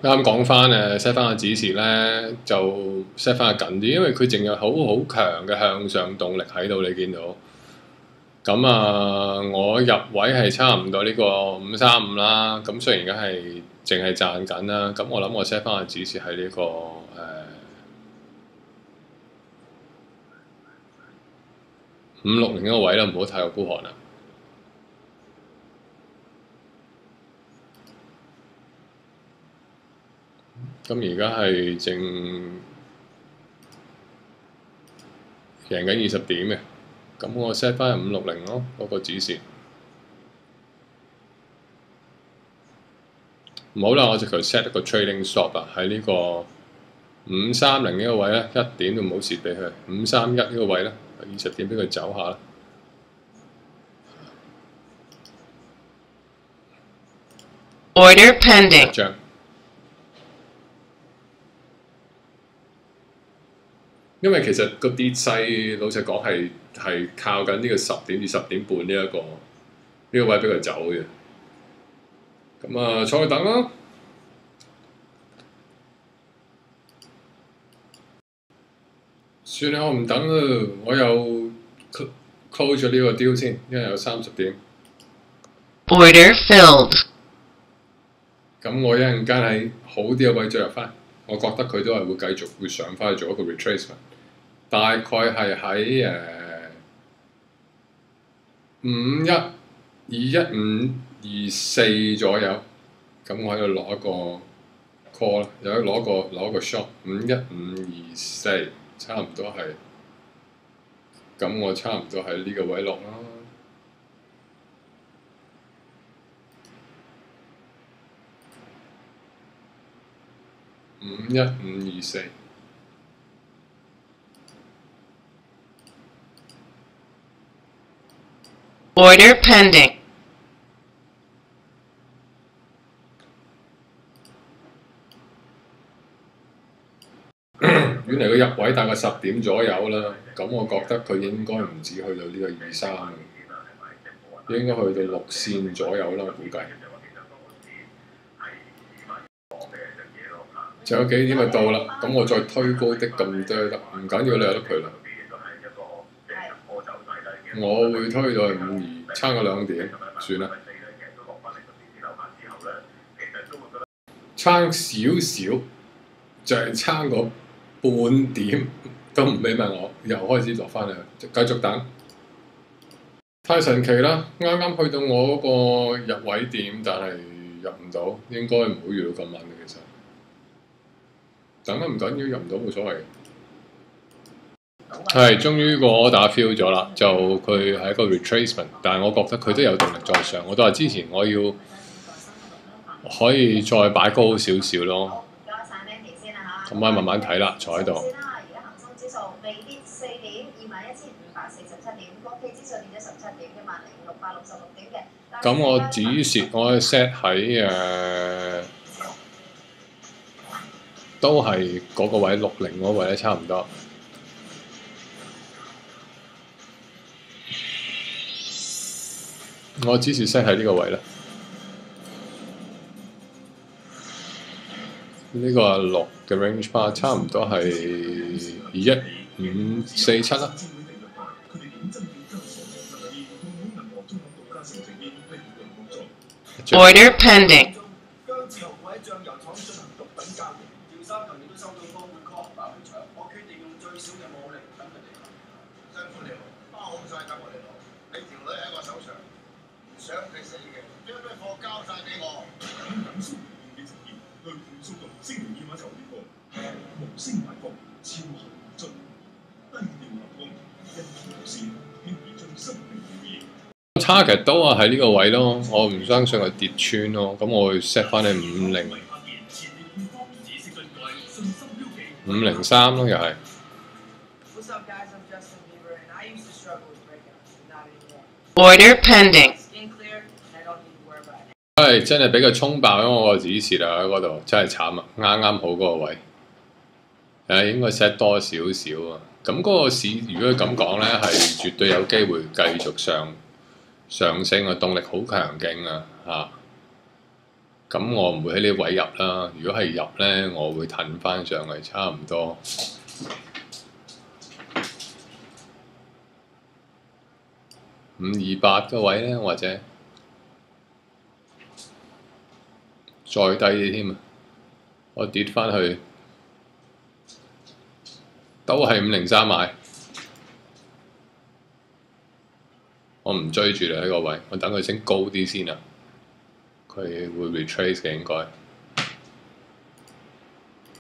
啱講翻set翻個指示咧，就 set 翻緊啲，因為佢淨有好強嘅向上動力喺度，你見到。咁我入位係差唔多呢個535啦。咁雖然而家係淨係賺緊啦，咁我諗我 set 翻個指示係呢個560嗰個位啦，唔好太過孤寒啦。咁而家係淨贏緊20點嘅，咁我 set 翻560咯，嗰個指示。唔好啦，我直頭 set 一個 trading stop 啦，喺呢個530呢個位咧，一點都唔好蝕俾佢。531呢個位咧，20點俾佢走下啦。Order pending。因為其實個跌勢老實講係靠緊呢個10點至10點半呢個位俾佢走嘅。咁坐去等啦。算啦，我唔等啦，我又 close 咗呢個 deal 先，因為有30點。Order filled。咁我一陣間喺好啲嘅位再入翻，我覺得佢都係會繼續會上翻去做一個 retracement， 大概係喺512524左右。咁我喺度攞一個 call 啦，又攞一個 shot 512524，差唔多係。咁我差唔多喺呢個位落啦。512524。Order pending。原來佢入位大概10點左右啦，咁我覺得佢應該唔止去到呢個23，應該去到6線左右啦，我估計。仲有幾點就到啦，咁我再推高啲咁多得，唔緊要，你由得佢啦。我會推到去52，差個2點，算啦。差少少，就係差個半點都唔俾問我，又開始落翻嚟，繼續等。太神奇啦！啱啱去到我嗰個入位點，但係入唔到，應該唔會遇到咁晚嘅其實。等都唔緊要，入唔到冇所謂。係，終於個 order fill 咗啦，就佢係一個 retracement， 但係我覺得佢都有動力再上。我都話之前我要可以再擺高少少咯。咁我慢慢睇啦，坐喺度。咁我止蝕我 set 喺都係嗰個位60嗰位咧，差唔多。我止蝕 set 喺呢個位啦。呢個係6嘅 range bar， 差唔多係21547啦。Order pending。target 都係喺呢個位咯，我唔相信佢跌穿咯，咁我會 set 翻你503咯，又係。Order pending。真係俾佢衝爆咗我個指示啦！喺嗰度真係慘啊，啱啱好嗰個位。應該 set 多少少啊？咁嗰個市如果咁講咧，係絕對有機會繼續上升啊，動力好強勁啊嚇！咁我唔會喺呢位入啦。如果係入呢，我會褪翻上去，差唔多528個位呢，或者再低啲添啊！我跌翻去都係503買，我唔追住啦喺個位，我等佢升高啲先啦。佢會 retrace 嘅應該。